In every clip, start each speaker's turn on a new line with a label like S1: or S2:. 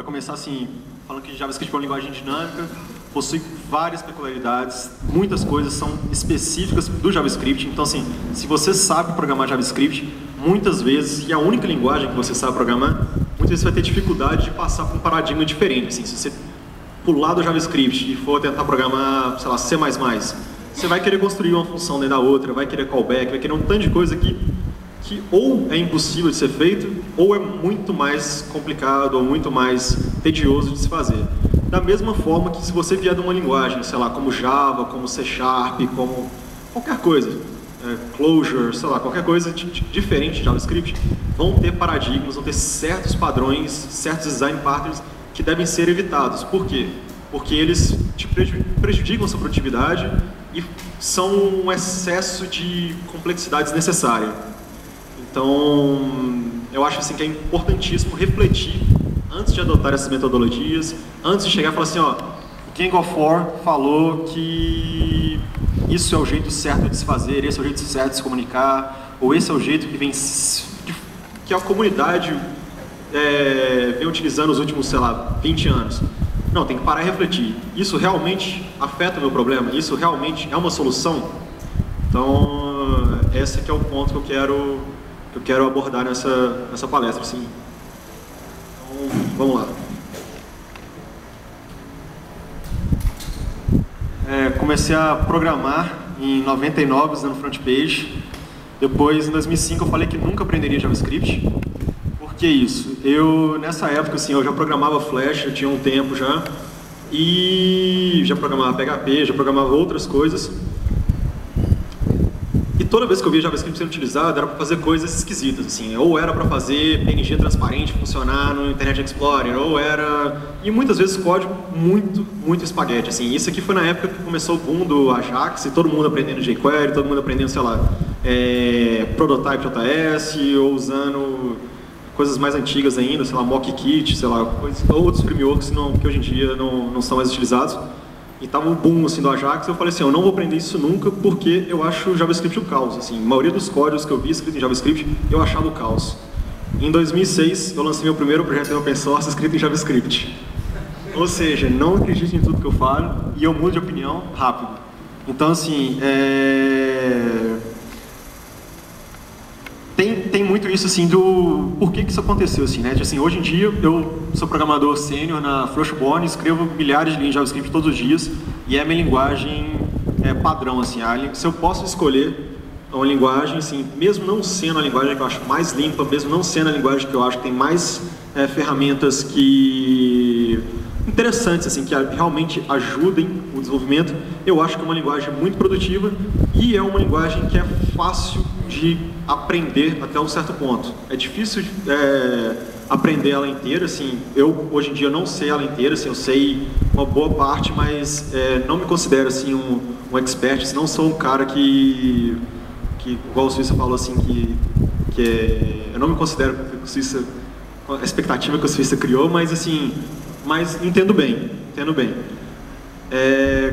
S1: começar assim, falando que JavaScript é uma linguagem dinâmica, possui várias peculiaridades, muitas coisas são específicas do JavaScript. Então, assim, se você sabe programar JavaScript, muitas vezes, e a única linguagem que você sabe programar, muitas vezes você vai ter dificuldade de passar por um paradigma diferente. Assim, se você pular do JavaScript e for tentar programar, sei lá, C++, você vai querer construir uma função dentro da outra, vai querer callback, vai querer um tanto de coisa que ou é impossível de ser feito, ou é muito mais complicado, ou muito mais tedioso de se fazer. Da mesma forma que se você vier de uma linguagem, sei lá, como Java, como C#, como qualquer coisa, Clojure, sei lá, qualquer coisa diferente de JavaScript, vão ter paradigmas, vão ter certos padrões, certos design patterns que devem ser evitados. Por quê? Porque eles te prejudicam a sua produtividade e são um excesso de complexidade desnecessária. Então, eu acho assim, que é importantíssimo refletir antes de adotar essas metodologias, antes de chegar e falar assim, ó, Gang of War falou que isso é o jeito certo de se fazer, esse é o jeito certo de se comunicar, ou esse é o jeito que que a comunidade vem utilizando nos últimos, sei lá, 20 anos. Não, tem que parar e refletir. Isso realmente afeta o meu problema? Isso realmente é uma solução? Então, esse que é o ponto que eu quero abordar nessa palestra, assim. Então, vamos lá. Comecei a programar em 99, usando front page. Depois, em 2005, eu falei que nunca aprenderia JavaScript. Por que isso? Nessa época, assim, eu já programava Flash, eu tinha um tempo já. E já programava PHP, já programava outras coisas. E toda vez que eu via JavaScript sendo utilizado, era para fazer coisas esquisitas, assim. Ou era para fazer PNG transparente funcionar no Internet Explorer, ou era... E muitas vezes código muito espaguete, assim. Isso aqui foi na época que começou o boom do Ajax, e todo mundo aprendendo jQuery, todo mundo aprendendo, sei lá, Prototype.js, ou usando coisas mais antigas ainda, sei lá, Mockit, sei lá, outros frameworks que hoje em dia não são mais utilizados. E tava um boom assim, do Ajax, eu falei assim, eu não vou aprender isso nunca porque eu acho o JavaScript o caos. Assim, a maioria dos códigos que eu vi escrito em JavaScript, eu achava o caos. Em 2006, eu lancei meu primeiro projeto em open source escrito em JavaScript. Ou seja, não acredite em tudo que eu falo e eu mudo de opinião rápido. Então, assim, tem muito isso, assim, do por que isso aconteceu, assim, né? Assim, hoje em dia, eu sou programador sênior na Frostborn, escrevo milhares de linhas de JavaScript todos os dias e é a minha linguagem padrão, assim. Se eu posso escolher uma linguagem, assim, mesmo não sendo a linguagem que eu acho mais limpa, mesmo não sendo a linguagem que eu acho que tem mais ferramentas interessantes, assim, que realmente ajudem o desenvolvimento, eu acho que é uma linguagem muito produtiva e é uma linguagem que é fácil de aprender até um certo ponto. É difícil aprender ela inteira, assim, eu hoje em dia não sei ela inteira, assim, eu sei uma boa parte, mas não me considero assim um expert, assim, não sou um cara que igual o Suíça falou assim, eu não me considero a expectativa que o Suíça criou, mas assim, entendo bem.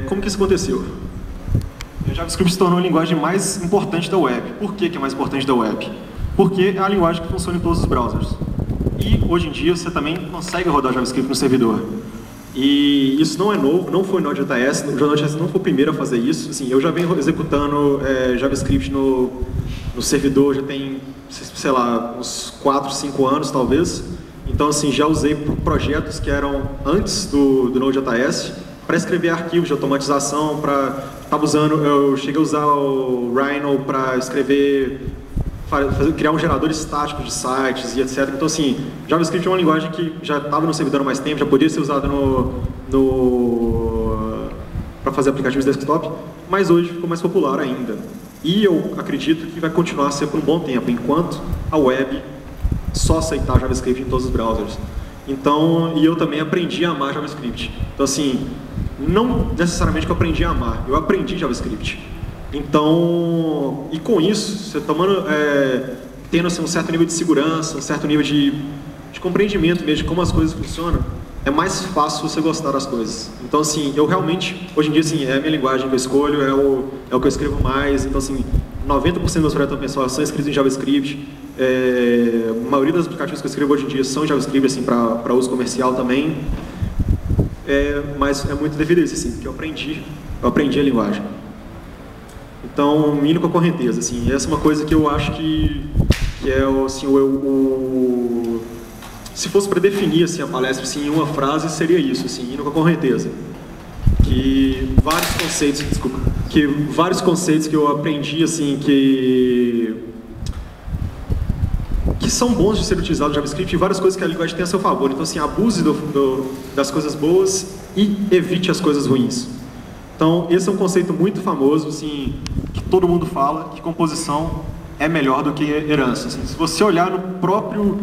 S1: Como que isso aconteceu? O JavaScript se tornou a linguagem mais importante da web. Por que é mais importante da web? Porque é a linguagem que funciona em todos os browsers. E hoje em dia você também consegue rodar JavaScript no servidor. E isso não é novo, não foi no Node.js, o Node.js não foi o primeiro a fazer isso. Assim, eu já venho executando JavaScript no servidor, já tem, sei lá, uns 4, 5 anos talvez. Então, assim, já usei projetos que eram antes do Node.js para escrever arquivos de automatização, eu cheguei a usar o Rhino para criar um gerador estático de sites e etc. Então, assim, JavaScript é uma linguagem que já estava no servidor há mais tempo, já poderia ser usada para fazer aplicativos desktop, mas hoje ficou mais popular ainda. E eu acredito que vai continuar a ser por um bom tempo, enquanto a web só aceitar JavaScript em todos os browsers. Então, e eu também aprendi a amar JavaScript. Então, assim, não necessariamente que eu aprendi a amar, eu aprendi JavaScript. Então, e com isso, você tendo assim, um certo nível de segurança, um certo nível de compreendimento mesmo de como as coisas funcionam, é mais fácil você gostar das coisas. Então, assim, eu realmente, hoje em dia, assim, é a minha linguagem que eu escolho, é o que eu escrevo mais. Então, assim, 90% dos meus projetos open source são escritos em JavaScript. a maioria dos aplicativos que eu escrevo hoje em dia são JavaScript, assim, para uso comercial também. Mas é muito devido a isso, assim, porque eu aprendi a linguagem. Então, indo com a correnteza, assim, essa é uma coisa que eu acho que é assim, se fosse para definir assim, a palestra assim, em uma frase, seria isso, assim, indo com a correnteza. Que vários conceitos que eu aprendi, assim, que são bons de ser utilizados no JavaScript, e várias coisas que a linguagem tem a seu favor. Então, assim, abuse das coisas boas e evite as coisas ruins. Então, esse é um conceito muito famoso, assim, que todo mundo fala, que composição é melhor do que herança. Assim, se você olhar no próprio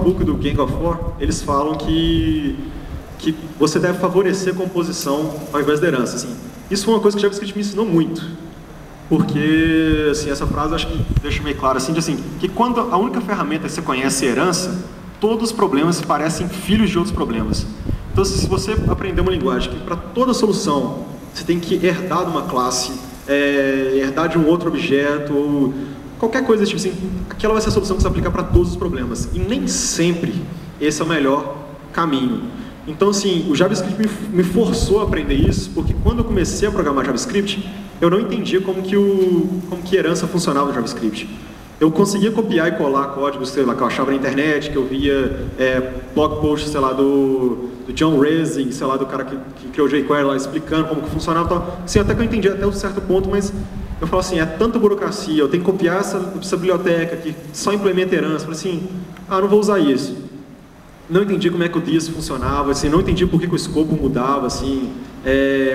S1: book do Gang of War, eles falam que você deve favorecer a composição ao invés da herança. Assim. Isso foi uma coisa que o JavaScript me ensinou muito. Porque, assim, essa frase acho que deixa meio claro, assim, que quando a única ferramenta que você conhece é herança, todos os problemas se parecem filhos de outros problemas. Então, se você aprender uma linguagem que para toda solução você tem que herdar de uma classe, herdar de um outro objeto, ou qualquer coisa tipo assim, aquela vai ser a solução que você aplica para todos os problemas. E nem sempre esse é o melhor caminho. Então, assim, o JavaScript me forçou a aprender isso, porque quando eu comecei a programar JavaScript, eu não entendia como que herança funcionava no JavaScript. Eu conseguia copiar e colar códigos, sei lá, que eu achava na internet, que eu via blog posts, sei lá, do John Resing, sei lá, do cara que criou o jQuery lá, explicando como que funcionava. Então, assim, até que eu entendi até um certo ponto, mas eu falo assim, é tanta burocracia, eu tenho que copiar essa biblioteca que só implementa herança. Eu falei assim, não vou usar isso. Não entendi como é que o this funcionava, assim, não entendi por que o escopo mudava, assim,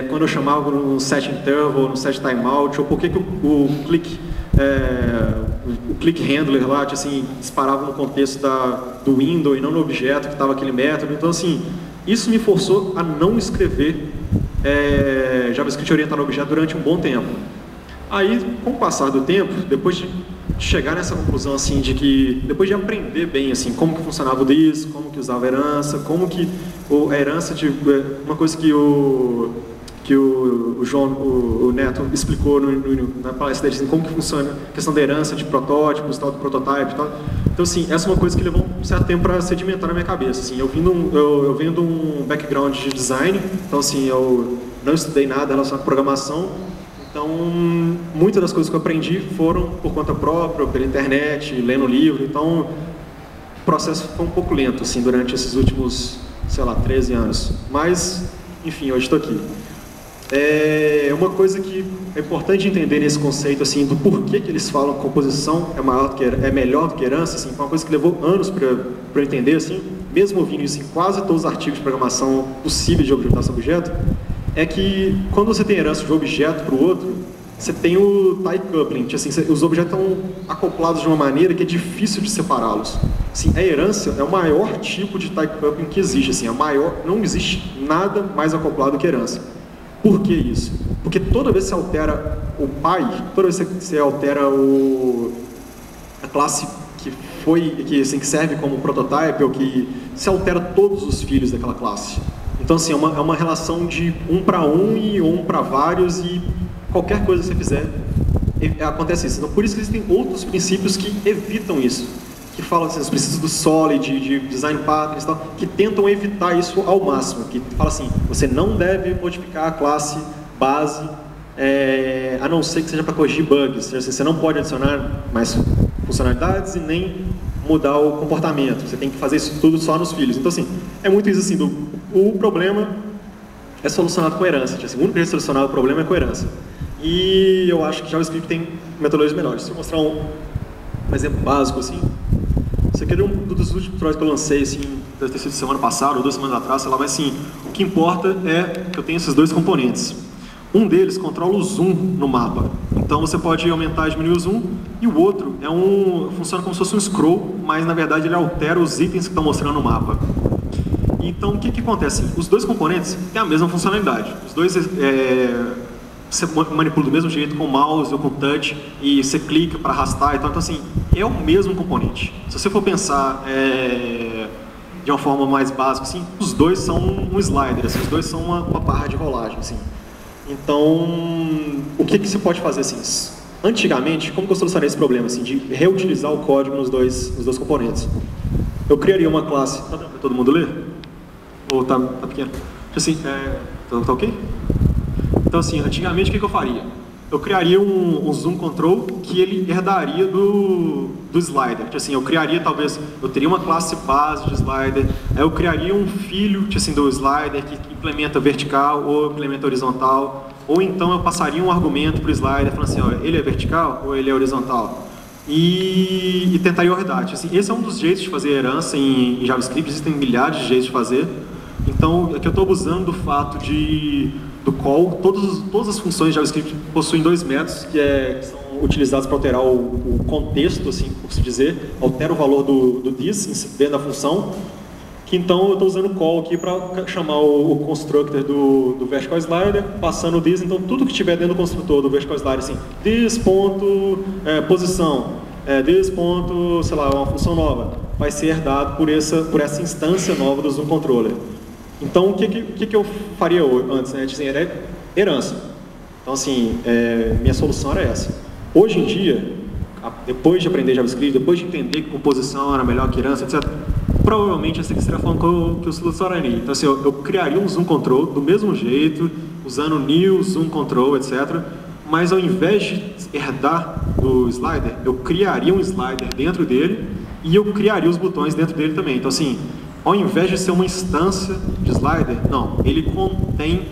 S1: quando eu chamava no set interval, no set timeout, ou por que o click handler lá, assim, disparava no contexto do window e não no objeto que estava aquele método. Então, assim, isso me forçou a não escrever JavaScript orientado a objeto durante um bom tempo. Aí, com o passar do tempo, depois de chegar nessa conclusão, assim, de que, depois de aprender bem, assim, como que funcionava o this, como que usava a herança, como que a herança, uma coisa que o João, o Neto, explicou na palestra dele, assim, como que funciona a questão da herança, de protótipos, tal, do prototype e tal. Então, assim, essa é uma coisa que levou um certo tempo para sedimentar na minha cabeça, assim. Eu venho de um background de design, então, assim, eu não estudei nada relacionado à programação. Então, muitas das coisas que eu aprendi foram por conta própria, pela internet, lendo livro. Então, o processo foi um pouco lento, assim, durante esses últimos, sei lá, 13 anos. Mas, enfim, hoje estou aqui. Uma coisa que é importante entender nesse conceito, assim, do porquê que eles falam que composição é melhor do que herança, assim, foi uma coisa que levou anos para eu entender, assim, mesmo ouvindo isso em quase todos os artigos de programação possíveis de objetivação objeto, é que quando você tem herança de um objeto para o outro, você tem o tie coupling, assim, os objetos estão acoplados de uma maneira que é difícil de separá-los. Assim, a herança é o maior tipo de tie coupling que existe, assim, não existe nada mais acoplado que herança. Por que isso? Porque toda vez que você altera o pai, toda vez que você altera a classe que serve como prototype, ou que se altera todos os filhos daquela classe. Então, assim, é uma relação de um para um e um para vários, e qualquer coisa que você fizer, acontece isso. Então, por isso que existem outros princípios que evitam isso, que falam assim, os princípios do Solid, de Design Patterns e tal, que tentam evitar isso ao máximo, que fala assim, você não deve modificar a classe base, a não ser que seja para corrigir bugs. Você não pode adicionar mais funcionalidades e nem mudar o comportamento. Você tem que fazer isso tudo só nos filhos. Então, assim, é muito isso, assim, o problema é solucionado com herança. Assim, o único jeito de solucionar o problema é com herança. E eu acho que JavaScript tem metodologias melhores. Se eu mostrar um exemplo básico, assim, isso aqui é um dos últimos tutoriais que eu lancei, assim, deve ter sido semana passada ou 2 semanas atrás, sei lá, mas, assim, o que importa é que eu tenho esses dois componentes. Um deles controla o zoom no mapa. Então você pode aumentar e diminuir o zoom, e o outro funciona como se fosse um scroll, mas na verdade ele altera os itens que estão mostrando no mapa. Então o que acontece? Os dois componentes têm a mesma funcionalidade. Os dois você manipula do mesmo jeito com o mouse ou com o touch, e você clica para arrastar e tal. Então, assim, é o mesmo componente. Se você for pensar de uma forma mais básica, assim, os dois são um slider, assim, os dois são uma barra de rolagem, assim. Então, o que você pode fazer, assim? Antigamente, como que eu solucionei esse problema, assim, de reutilizar o código nos dois componentes? Eu criaria uma classe... Tá dando para todo mundo ler? Ou tá pequeno? Assim, tá ok? Então, assim, antigamente, o que eu faria? Eu criaria um zoom control que ele herdaria do slider. Assim, eu criaria, talvez, eu teria uma classe base de slider, aí eu criaria um filho assim, do slider que implementa vertical ou implementa horizontal, ou então eu passaria um argumento para o slider, falando assim, olha, ele é vertical ou ele é horizontal? E tentaria herdar. Assim, esse é um dos jeitos de fazer herança em JavaScript, existem milhares de jeitos de fazer. Então, aqui eu estou abusando do fato do call, todas as funções de JavaScript possuem dois métodos que são utilizados para alterar o contexto, assim, por se dizer, altera o valor do this dentro da função, que então eu estou usando o call aqui para chamar o constructor do vertical slider, passando o this, então tudo que tiver dentro do construtor do vertical slider, assim, this ponto, posição, this ponto, sei lá, uma função nova, vai ser herdado por essa instância nova do zoom controller. Então, o que eu faria antes, né? Era herança. Então, assim, minha solução era essa. Hoje em dia, depois de aprender JavaScript, depois de entender que composição era melhor que herança, etc., provavelmente essa seria a forma que eu solucionaria. Então, assim, eu criaria um zoom control do mesmo jeito, usando new zoom control, etc., mas ao invés de herdar do slider, eu criaria um slider dentro dele e eu criaria os botões dentro dele também. Então, assim, ao invés de ser uma instância de slider, não, ele contém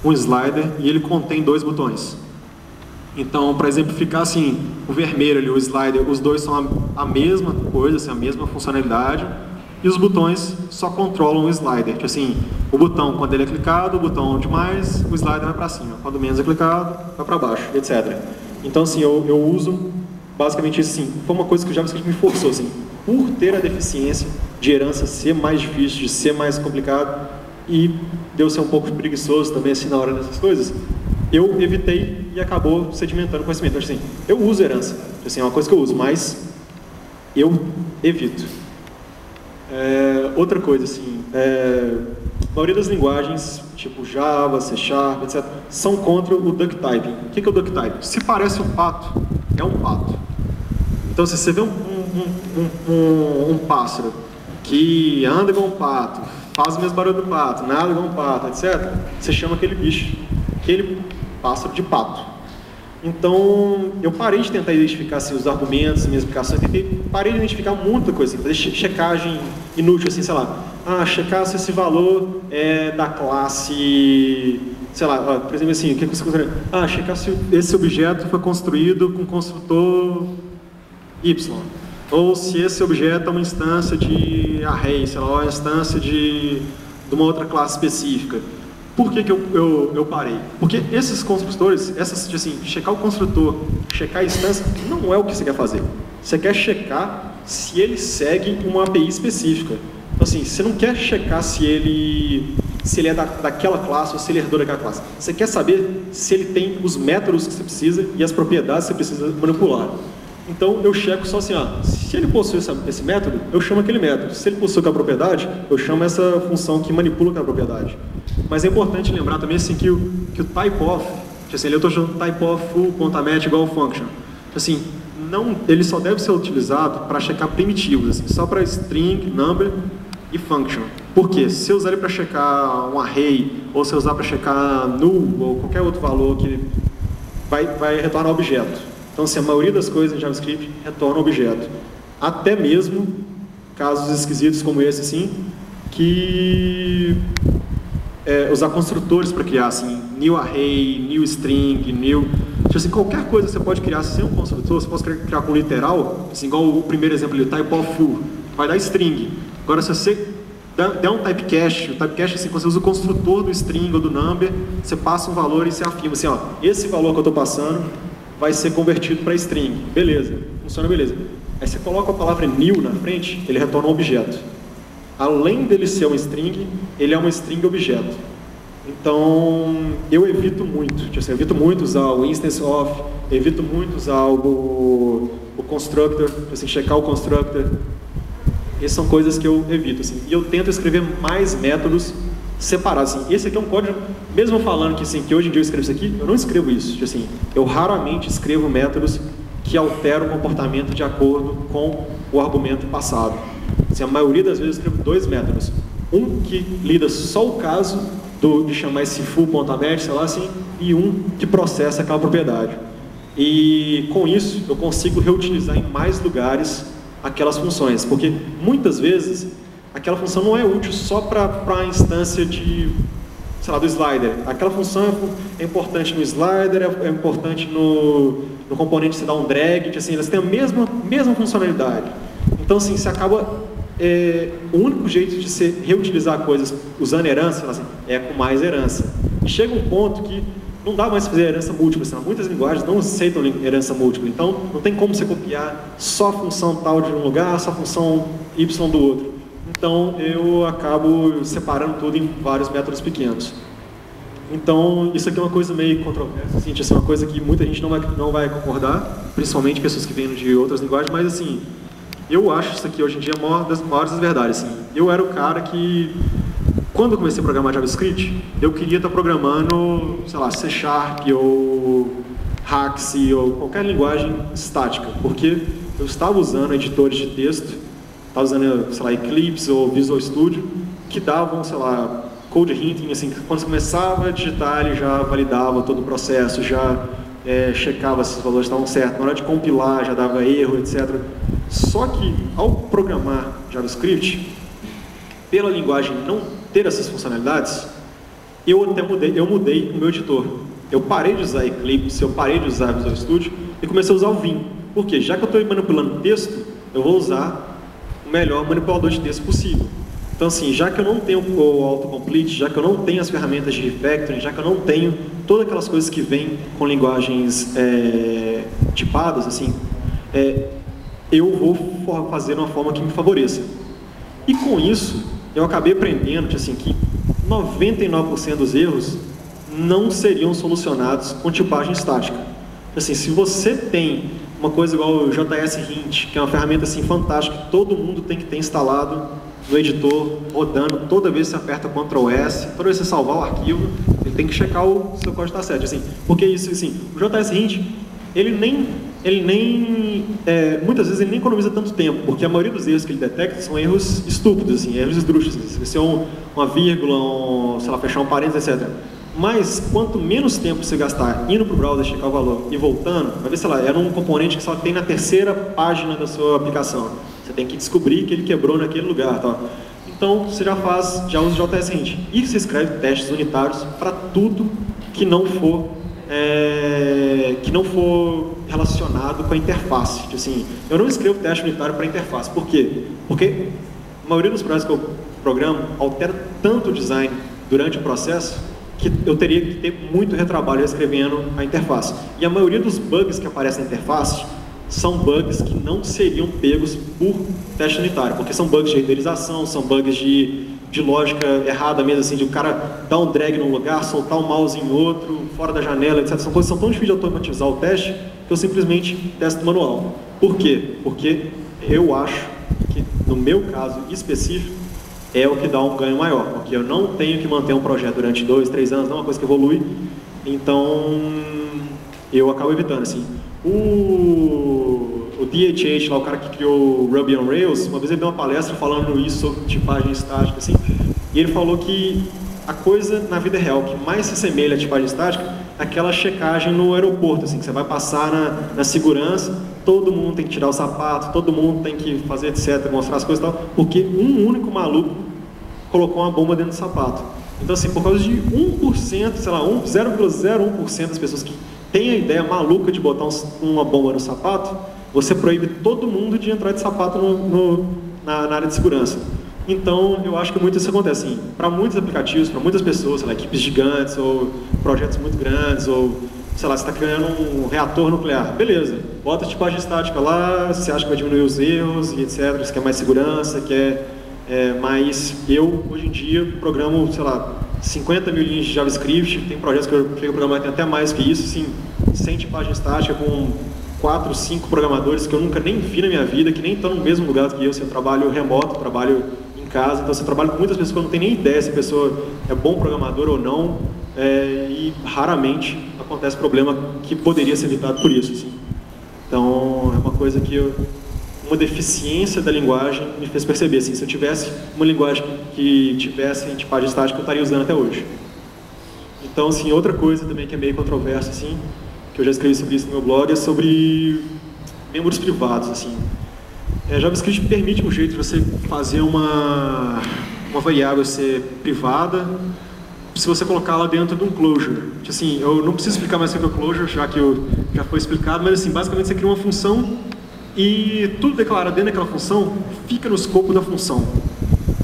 S1: um slider e ele contém dois botões. Então, para exemplificar, assim, o vermelho ali, o slider, os dois são a mesma coisa, assim, a mesma funcionalidade, e os botões só controlam o slider. Tipo assim, o botão, quando ele é clicado, o botão de mais, o slider vai para cima. Quando menos é clicado, vai para baixo, etc. Então, assim, eu uso basicamente isso, assim, foi uma coisa que o JavaScript me forçou, assim, por ter a deficiência de herança ser mais difícil, de ser mais complicado, e de eu ser um pouco preguiçoso também, assim, na hora dessas coisas, eu evitei e acabou sedimentando o conhecimento. Então, assim, eu uso herança, assim, é uma coisa que eu uso, mas eu evito. Outra coisa, assim, a maioria das linguagens, tipo Java, C#, etc., são contra o duck typing. O que é o duck typing? Se parece um pato, é um pato. Então, se você vê um pássaro que anda igual um pato, faz o mesmo barulho do pato, nada igual um pato, etc., você chama aquele bicho, aquele pássaro de pato. Então, eu parei de tentar identificar assim, os argumentos, minhas explicações, parei de identificar muita coisa, assim, fazer checagem inútil, assim, sei lá, checar se esse valor é da classe, sei lá, por exemplo, assim, o que você consegue? Checar se esse objeto foi construído com construtor Y, ou se esse objeto é uma instância de array, sei lá, uma instância de uma outra classe específica. Por que eu parei? Porque esses construtores, assim, checar o construtor, checar a instância, não é o que você quer fazer. Você quer checar se ele segue uma API específica. Então, assim, você não quer checar se ele é daquela classe ou se ele herdou daquela classe. Você quer saber se ele tem os métodos que você precisa e as propriedades que você precisa manipular. Então, eu checo só assim, se ele possui esse método, eu chamo aquele método. Se ele possui aquela propriedade, eu chamo essa função que manipula aquela propriedade. Mas é importante lembrar também assim, que o typeof, assim, eu estou chamando typeof full.match igual function. Assim, ele só deve ser utilizado para checar primitivos, assim, só para string, number e function. Por quê? Se eu usar ele para checar um array, ou se eu usar para checar null, ou qualquer outro valor que vai retornar objeto. Então, assim, a maioria das coisas em JavaScript retorna objeto. Até mesmo casos esquisitos como esse, assim, que usar construtores para criar, assim, new array, new string, new... Tipo assim, qualquer coisa que você pode criar sem um construtor, você pode criar com literal, assim, igual o primeiro exemplo ali, o typeof full, vai dar string. Agora, se você der um typecast, o typecast, assim, quando você usa o construtor do string ou do number, você passa um valor e você afirma, assim, esse valor que eu estou passando vai ser convertido para string. Beleza, funciona beleza. Aí você coloca a palavra new na frente, ele retorna um objeto. Além dele ser um string, ele é um string objeto. Então, eu evito muito. Assim, eu evito muito usar o instance of, evito muito usar o constructor, assim, checar o constructor. Essas são coisas que eu evito. Assim. E eu tento escrever mais métodos separar, assim, esse aqui é um código, mesmo falando que, assim, que hoje em dia eu escrevo isso aqui, eu não escrevo isso, assim, eu raramente escrevo métodos que alteram o comportamento de acordo com o argumento passado. Assim, a maioria das vezes eu escrevo dois métodos, um que lida só o caso de chamar esse full.match, sei lá assim, e um que processa aquela propriedade. E com isso eu consigo reutilizar em mais lugares aquelas funções, porque muitas vezes aquela função não é útil só para a instância de, sei lá, do slider. Aquela função é importante no slider, é importante no componente que você dá um drag, que assim, elas têm a mesma funcionalidade. Então, assim, você acaba... o único jeito de você reutilizar coisas usando herança assim, é com mais herança. E chega um ponto que não dá mais fazer herança múltipla, assim, muitas linguagens não aceitam herança múltipla, então não tem como você copiar só a função tal de um lugar, só a função y do outro. Então eu acabo separando tudo em vários métodos pequenos. Então isso aqui é uma coisa meio controversa, assim, é uma coisa que muita gente não vai concordar, principalmente pessoas que vêm de outras linguagens, mas assim, eu acho isso aqui hoje em dia a maior das verdades. Assim. Eu era o cara que, quando eu comecei a programar JavaScript, eu queria estar programando, sei lá, C# ou Hax ou qualquer linguagem estática, porque eu estava usando editores de texto, estava usando, sei lá, Eclipse ou Visual Studio, que davam, sei lá, code hinting, assim, quando você começava a digitar, ele já validava todo o processo, já checava se os valores estavam certos, na hora de compilar já dava erro, etc. Só que, ao programar JavaScript, pela linguagem não ter essas funcionalidades, eu mudei o meu editor. Eu parei de usar Eclipse, eu parei de usar Visual Studio e comecei a usar o Vim. Por quê? Já que eu estou manipulando texto, eu vou usar o melhor manipulador de texto possível. Então, assim, já que eu não tenho o autocomplete, já que eu não tenho as ferramentas de refactoring, já que eu não tenho todas aquelas coisas que vêm com linguagens tipadas, assim, eu vou fazer de uma forma que me favoreça. E com isso, eu acabei aprendendo assim, que 99% dos erros não seriam solucionados com tipagem estática. Assim, se você tem uma coisa igual o JS Hint, que é uma ferramenta assim, fantástica, que todo mundo tem que ter instalado no editor, rodando, toda vez que você aperta Ctrl S, toda vez que você salvar o arquivo, ele tem que checar o seu código está certo. Assim, porque isso, assim, o JS Hint, muitas vezes ele nem economiza tanto tempo, porque a maioria dos erros que ele detecta são erros estúpidos, assim, erros esdrúxulos, se é uma vírgula, sei lá, fechar um parênteses, etc. Mas quanto menos tempo você gastar indo para o browser checar o valor e voltando, vai ver, sei lá, era um componente que só tem na terceira página da sua aplicação. Você tem que descobrir que ele quebrou naquele lugar, tá? Então você já usa o JS Hint. E você escreve testes unitários para tudo que não for relacionado com a interface. Assim, eu não escrevo teste unitário para interface. Por quê? Porque a maioria dos projetos que eu programo altera tanto o design durante o processo que eu teria que ter muito retrabalho escrevendo a interface. E a maioria dos bugs que aparecem na interface são bugs que não seriam pegos por teste unitário, porque são bugs de renderização, são bugs de lógica errada mesmo, assim, de o cara dar um drag num lugar, soltar um mouse em outro, fora da janela, etc. São coisas que são tão difíceis de automatizar o teste que eu simplesmente testo manual. Por quê? Porque eu acho que, no meu caso específico, é o que dá um ganho maior, porque eu não tenho que manter um projeto durante 2, 3 anos, não é uma coisa que evolui, então eu acabo evitando, assim. O DHH, lá, o cara que criou o Ruby on Rails, uma vez ele deu uma palestra falando isso sobre tipagem estática, assim, e ele falou que a coisa na vida real que mais se assemelha à tipagem estática é aquela checagem no aeroporto, assim, que você vai passar na segurança, todo mundo tem que tirar o sapato, todo mundo tem que fazer etc, mostrar as coisas e tal, porque um único maluco colocou uma bomba dentro do sapato. Então, assim, por causa de 1%, sei lá, 0,01% das pessoas que têm a ideia maluca de botar uma bomba no sapato, você proíbe todo mundo de entrar de sapato na área de segurança. Então, eu acho que muito isso acontece, assim, para muitos aplicativos, para muitas pessoas, sei lá, equipes gigantes ou projetos muito grandes, ou, sei lá, você está criando um reator nuclear, beleza, bota a tipagem estática lá, você acha que vai diminuir os erros e etc, você quer mais segurança, mas eu, hoje em dia, programo, sei lá, 50 mil linhas de JavaScript, tem projetos que eu chego a programar até mais que isso, assim, sem tipagem estática, com 4, 5 programadores que eu nunca nem vi na minha vida, que nem estão no mesmo lugar que eu trabalho remoto, trabalho em em casa. Então, você trabalha com muitas pessoas que não tem nem ideia se a pessoa é bom programador ou não, e raramente acontece problema que poderia ser evitado por isso. Assim. Então, é uma coisa que uma deficiência da linguagem me fez perceber. Assim, se eu tivesse uma linguagem que tivesse tipagem estática, eu estaria usando até hoje. Então, assim, outra coisa também que é meio controversa, assim, que eu já escrevi sobre isso no meu blog, é sobre membros privados, assim. JavaScript permite um jeito de você fazer uma variável ser privada se você colocá-la dentro de um closure. Assim, eu não preciso explicar mais o que é o closure, já que já foi explicado, mas assim, basicamente você cria uma função e tudo declarado dentro daquela função fica no escopo da função.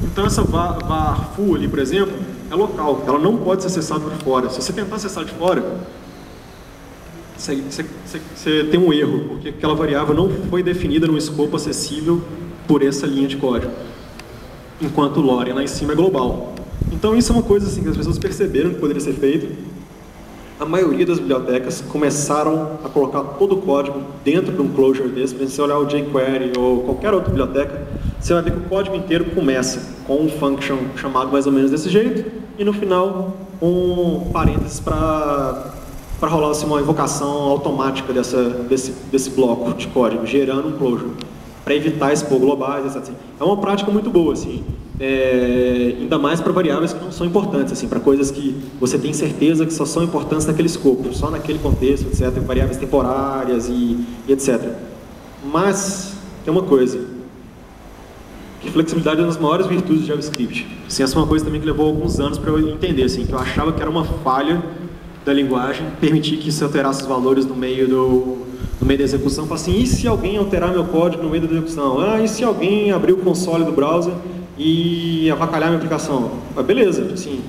S1: Então essa var foo ali, por exemplo, é local, ela não pode ser acessada por fora. Se você tentar acessar de fora, você tem um erro, porque aquela variável não foi definida num escopo acessível por essa linha de código, enquanto o lore lá em cima é global. Então isso é uma coisa assim, que as pessoas perceberam que poderia ser feito. A maioria das bibliotecas começaram a colocar todo o código dentro de um closure desse. Por exemplo, se você olhar o jQuery ou qualquer outra biblioteca, você vai ver que o código inteiro começa com um function chamado mais ou menos desse jeito e no final um parênteses para rolar assim, uma invocação automática desse bloco de código, gerando um closure, para evitar expor globais, etc. É uma prática muito boa, assim, ainda mais para variáveis que não são importantes, assim, para coisas que você tem certeza que só são importantes naquele escopo, só naquele contexto, etc., variáveis temporárias e etc. Mas, tem uma coisa, que flexibilidade é uma das maiores virtudes do JavaScript. Assim, essa é uma coisa também que levou alguns anos para eu entender, assim, que eu achava que era uma falha da linguagem, permitir que se alterasse os valores no meio da execução. Fala assim, e se alguém alterar meu código no meio da execução? E se alguém abrir o console do browser e avacalhar minha aplicação? Beleza, assim.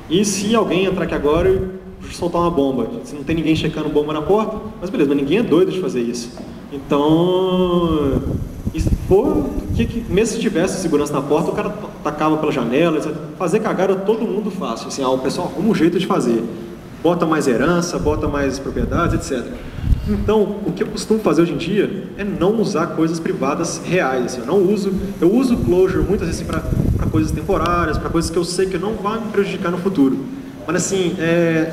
S1: E se alguém entrar aqui agora e soltar uma bomba? Se não tem ninguém checando bomba na porta, mas beleza, mas ninguém é doido de fazer isso. Então, mesmo se tivesse segurança na porta, o cara tacava pela janela, etc. Fazer cagada todo mundo fácil. Assim, o pessoal arruma um jeito de fazer. Bota mais herança, bota mais propriedades, etc. Então, o que eu costumo fazer hoje em dia é não usar coisas privadas reais. Assim, eu uso closure muitas vezes assim, para coisas temporárias, para coisas que eu sei que não vai me prejudicar no futuro. Mas assim,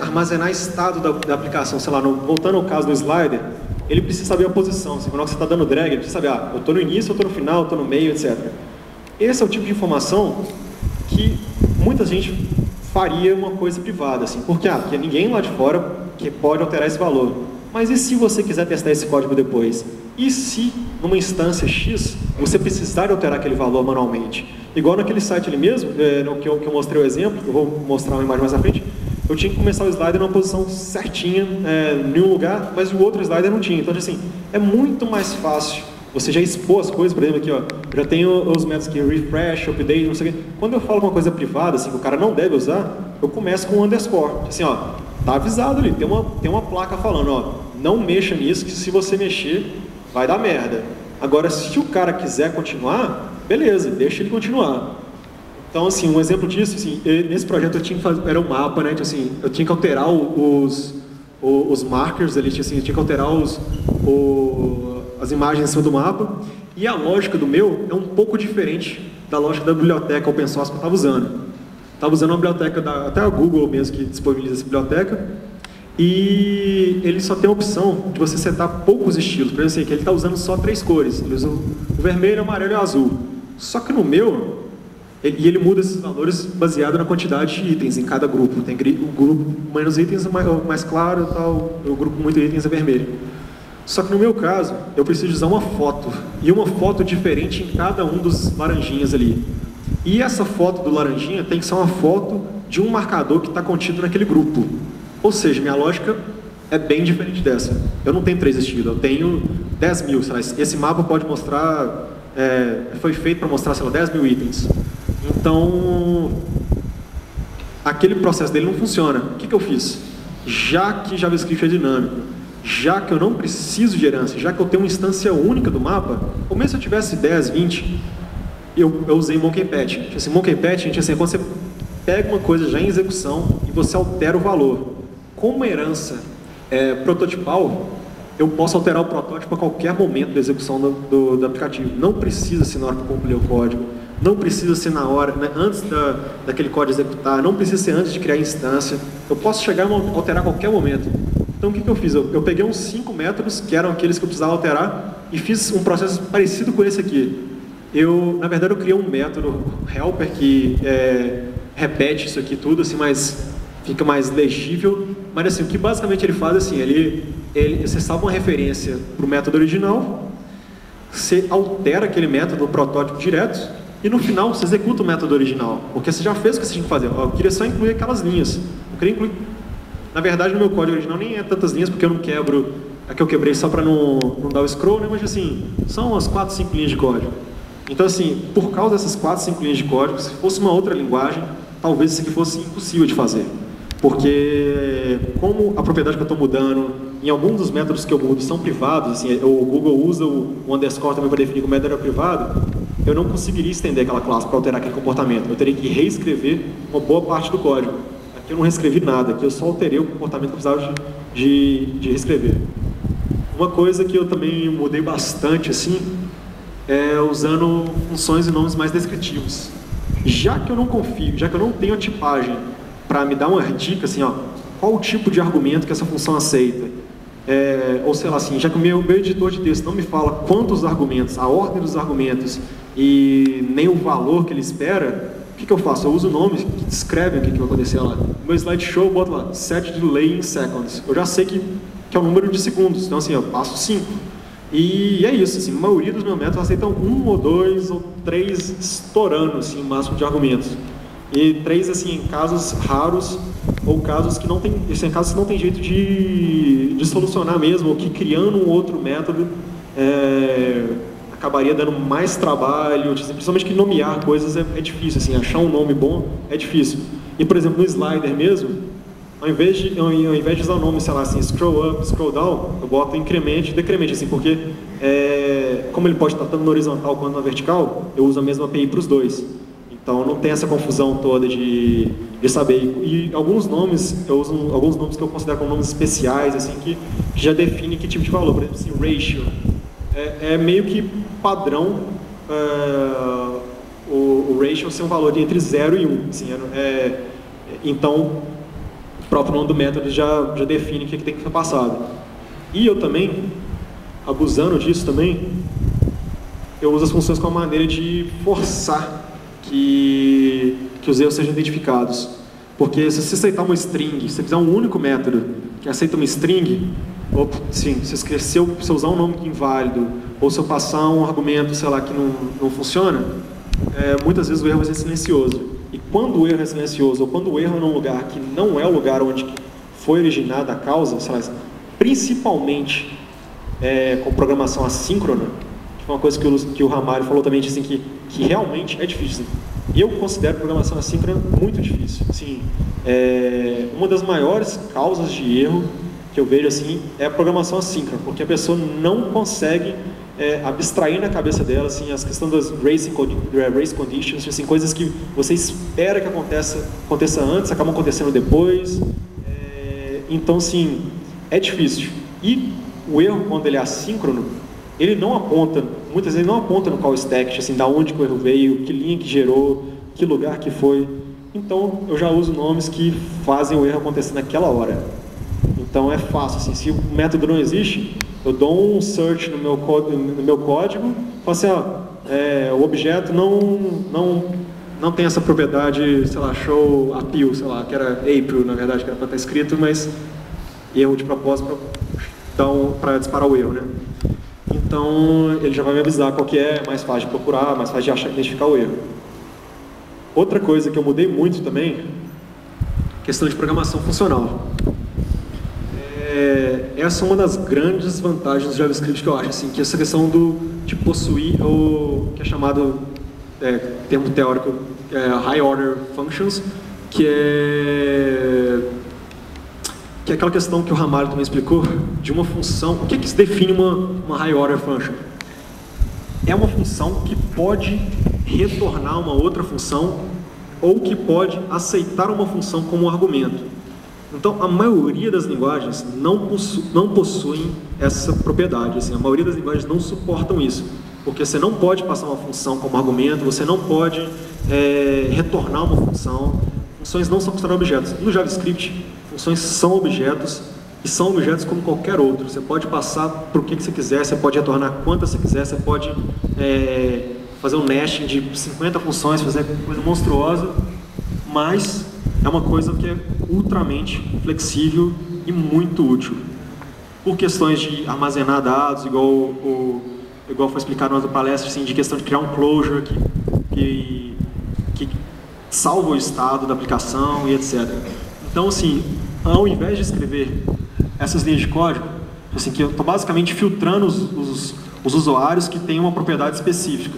S1: armazenar estado da aplicação, sei lá, voltando ao caso do slider, ele precisa saber a posição. Assim, quando você está dando drag, ele precisa saber, eu estou no início, eu estou no final, eu estou no meio, etc. Esse é o tipo de informação que muita gente faria uma coisa privada, assim, porque ninguém lá de fora que pode alterar esse valor. Mas e se você quiser testar esse código depois? E se, numa instância X, você precisar alterar aquele valor manualmente? Igual naquele site ali mesmo, no que eu mostrei o exemplo, eu vou mostrar uma imagem mais à frente, eu tinha que começar o slider numa posição certinha, em um lugar, mas o outro slider não tinha. Então, assim, é muito mais fácil você já expor as coisas, por exemplo, aqui, já tenho os métodos aqui, refresh, update, não sei o quê. Quando eu falo uma coisa privada, assim, que o cara não deve usar, eu começo com um underscore. Assim, tá avisado ali, tem uma placa falando, não mexa nisso, que se você mexer, vai dar merda. Agora, se o cara quiser continuar, beleza, deixa ele continuar. Então, assim, um exemplo disso, assim, nesse projeto eu tinha que fazer, era um mapa, né, então, assim, eu tinha que alterar os markers ali, assim, eu tinha que alterar as imagens em cima do mapa, e a lógica do meu é um pouco diferente da lógica da biblioteca open source que eu estava usando. Estava usando uma biblioteca, até a Google mesmo, que disponibiliza essa biblioteca, e ele só tem a opção de você setar poucos estilos. Por exemplo, assim, que ele está usando só 3 cores, ele usa o vermelho, o amarelo e o azul. Só que no meu, ele muda esses valores baseado na quantidade de itens em cada grupo. Tem o grupo menos itens mais claro, tal, o grupo com muitos itens é vermelho. Só que no meu caso, eu preciso usar uma foto, e uma foto diferente em cada um dos laranjinhas ali. E essa foto do laranjinha tem que ser uma foto de um marcador que está contido naquele grupo. Ou seja, minha lógica é bem diferente dessa. Eu não tenho 3 estilos, eu tenho 10 mil. Sei lá, esse mapa pode mostrar, foi feito para mostrar, sei lá, 10 mil itens. Então, aquele processo dele não funciona. O que eu fiz? Já que JavaScript é dinâmico, já que eu não preciso de herança, já que eu tenho uma instância única do mapa, ou mesmo se eu tivesse 10, 20, eu usei Monkey Patch. Assim, Monkey Patch, assim, quando você pega uma coisa já em execução e você altera o valor. Como uma herança prototipal, eu posso alterar o protótipo a qualquer momento da execução do aplicativo. Não precisa ser na hora que eu compilei o código, não precisa ser na hora, né, antes daquele código executar, não precisa ser antes de criar a instância. Eu posso chegar e alterar a qualquer momento. Então o que eu fiz? Eu peguei uns 5 métodos, que eram aqueles que eu precisava alterar, e fiz um processo parecido com esse aqui. Na verdade, eu criei um método helper que repete isso aqui tudo, assim, mas fica mais legível. Mas assim, o que basicamente ele faz, assim, você salva uma referência para o método original, você altera aquele método no protótipo direto, e no final você executa o método original, porque você já fez o que você tinha que fazer. Eu queria só incluir aquelas linhas. Eu queria incluir... Na verdade, no meu código original nem é tantas linhas, porque eu não quebro... Aqui eu quebrei só para não dar o scroll, né? Mas assim, são umas 4, 5 linhas de código. Então assim, por causa dessas 4, 5 linhas de código, se fosse uma outra linguagem, talvez isso aqui fosse impossível de fazer. Porque como a propriedade que eu estou mudando, em alguns dos métodos que eu mudo são privados, assim, o Google usa o underscore também para definir que o método é privado, eu não conseguiria estender aquela classe para alterar aquele comportamento. Eu teria que reescrever uma boa parte do código. Aqui eu não reescrevi nada, aqui eu só alterei o comportamento que eu precisava de reescrever. Uma coisa que eu também mudei bastante, assim, é usando funções e nomes mais descritivos. Já que eu não confio, já que eu não tenho a tipagem para me dar uma dica, assim, ó, qual o tipo de argumento que essa função aceita? Ou sei lá, assim, já que o meu editor de texto não me fala quantos argumentos, a ordem dos argumentos e nem o valor que ele espera, o que eu faço? Eu uso nomes que descrevem o que vai acontecer lá. No meu slideshow eu boto lá, set delay in seconds. Eu já sei que é o número de segundos, então assim, eu passo 5. E é isso, assim, a maioria dos meus métodos aceitam 1 ou 2 ou 3 estourando, assim, o máximo de argumentos. E 3, assim, em casos raros ou casos que não tem, assim, casos que não tem jeito de solucionar mesmo, ou que criando um outro método acabaria dando mais trabalho, principalmente que nomear coisas é difícil, assim, achar um nome bom é difícil. E, por exemplo, no slider mesmo, ao invés de usar o nome, sei lá, assim, scroll up, scroll down, eu boto increment e decrement, assim, porque como ele pode estar tanto na horizontal quanto na vertical, eu uso a mesma API para os dois. Então não tem essa confusão toda de saber. E alguns nomes, eu uso alguns nomes que eu considero como nomes especiais, assim, que já definem que tipo de valor. Por exemplo, assim, ratio. É meio que padrão o ratio ser um valor entre 0 e 1. Assim, então, o próprio nome do método já define o que tem que ser passado. E eu também, abusando disso também, eu uso as funções como uma maneira de forçar que os erros sejam identificados. Porque se você aceitar uma string, se você fizer um único método que aceita uma string, ou sim, se eu usar um nome inválido, ou se eu passar um argumento, sei lá, que não funciona, muitas vezes o erro vai ser silencioso. E quando o erro é silencioso, ou quando o erro é num lugar que não é o lugar onde foi originada a causa, sei lá, principalmente com programação assíncrona, que foi uma coisa que o Ramalho falou também, assim, que realmente é difícil. E eu considero programação assíncrona muito difícil. Assim, uma das maiores causas de erro que eu vejo, assim, é a programação assíncrona, porque a pessoa não consegue abstrair na cabeça dela, assim, as questões das race conditions, assim, coisas que você espera que aconteça antes, acabam acontecendo depois. Então, assim, é difícil. E o erro, quando ele é assíncrono, ele não aponta, muitas vezes não aponta no call stack, assim, da onde que o erro veio, que linha que gerou, que lugar que foi. Então, eu já uso nomes que fazem o erro acontecer naquela hora. Então, é fácil, assim, se o método não existe, eu dou um search no meu código, falo assim, o objeto não tem essa propriedade, sei lá, show April, sei lá, que era April, na verdade, que era para estar escrito, mas erro de propósito para disparar o erro, né? Então, ele já vai me avisar qual que é mais fácil de procurar, mais fácil de identificar o erro. Outra coisa que eu mudei muito também, questão de programação funcional. Essa é uma das grandes vantagens do JavaScript que eu acho, assim, que essa questão de possuir o que é chamado, termo teórico, High Order Functions, que é aquela questão que o Ramalho também explicou, de uma função. O que se define uma High Order Function? É uma função que pode retornar uma outra função ou que pode aceitar uma função como argumento. Então, a maioria das linguagens não possuem essa propriedade. Assim, a maioria das linguagens não suportam isso. porque você não pode passar uma função como argumento, você não pode retornar uma função. Funções não são consideradas objetos. No JavaScript, funções são objetos, e são objetos como qualquer outro. Você pode passar para o que você quiser, você pode retornar quantas você quiser, você pode fazer um nesting de 50 funções, fazer coisa monstruosa, mas é uma coisa que é ultramente flexível e muito útil. Por questões de armazenar dados, igual foi explicado na outra palestra, assim, de questão de criar um closure que salva o estado da aplicação e etc. Então, assim, ao invés de escrever essas linhas de código, assim, que eu estou basicamente filtrando os usuários que têm uma propriedade específica.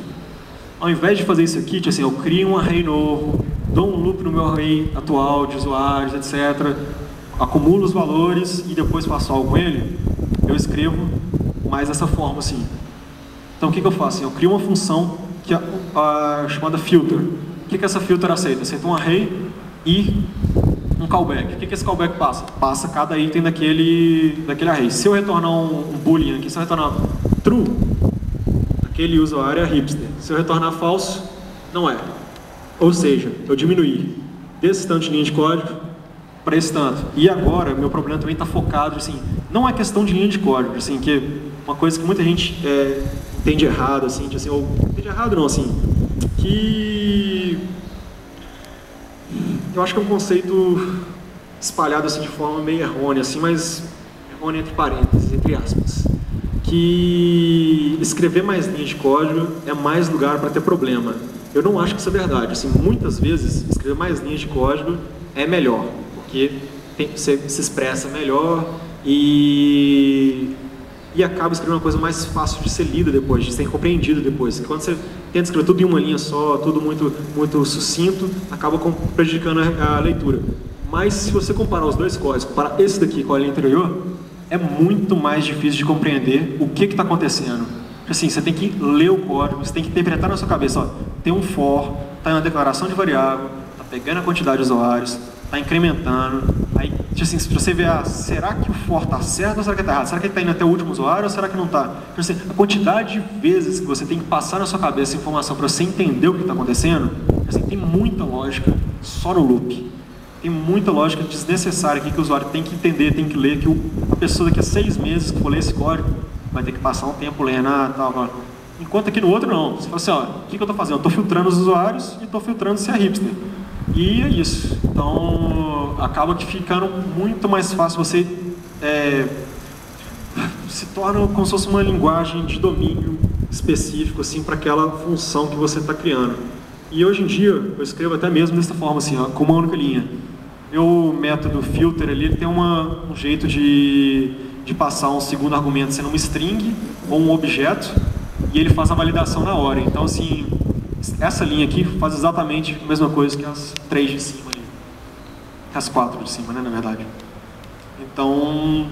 S1: Ao invés de fazer isso aqui, assim, eu crio um array novo, dou um loop no meu array atual de usuários, etc., acumulo os valores e depois faço algo com ele, eu escrevo mais dessa forma, assim. Então, o que eu faço? Eu crio uma função que é chamada filter. O que essa filter aceita? Aceita um array e um callback. O que esse callback passa? Passa cada item daquele array. Se eu retornar um boolean aqui, se eu retornar true, aquele usuário é hipster. Se eu retornar false, não é. Ou seja, eu diminuí desse tanto de linha de código para esse tanto. E agora, meu problema também está focado, assim, não é questão de linha de código, assim, que uma coisa que muita gente entende errado, assim, ou entende errado não, assim, que eu acho que é um conceito espalhado assim de forma meio errônea, assim, mas errônea entre parênteses, entre aspas, que escrever mais linhas de código é mais lugar para ter problema. Eu não acho que isso é verdade. Assim, muitas vezes escrever mais linhas de código é melhor, porque você se expressa melhor e acaba escrevendo uma coisa mais fácil de ser lida depois, de ser compreendida depois. Quando você tenta escrever tudo em uma linha só, tudo muito sucinto, acaba prejudicando a leitura. Mas se você comparar os dois códigos, comparar esse daqui com a linha anterior, é muito mais difícil de compreender o que está acontecendo. Assim, você tem que ler o código, você tem que interpretar na sua cabeça, ó, tem um for, está em uma declaração de variável, está pegando a quantidade de usuários, está incrementando, aí, assim, se você ver, será que o for está certo ou será que está errado? Será que ele está indo até o último usuário ou será que não está? Assim, a quantidade de vezes que você tem que passar na sua cabeça essa informação para você entender o que está acontecendo, assim, tem muita lógica só no loop. Tem muita lógica desnecessária aqui que o usuário tem que entender, tem que ler, que a pessoa daqui a 6 meses que for ler esse código vai ter que passar um tempo lendo, tal. Enquanto aqui no outro não. Você fala assim, ó, o que eu estou fazendo? Eu estou filtrando os usuários e estou filtrando se é hipster. E é isso. Então, acaba que ficando muito mais fácil você se torna como se fosse uma linguagem de domínio específico, assim, para aquela função que você está criando. E hoje em dia, eu escrevo até mesmo dessa forma, assim, ó, com uma única linha. Meu método filter ali, ele tem um jeito de passar um segundo argumento sendo uma string ou um objeto, e ele faz a validação na hora. Então, assim, essa linha aqui faz exatamente a mesma coisa que as 3 de cima ali. As 4 de cima, né, na verdade. Então,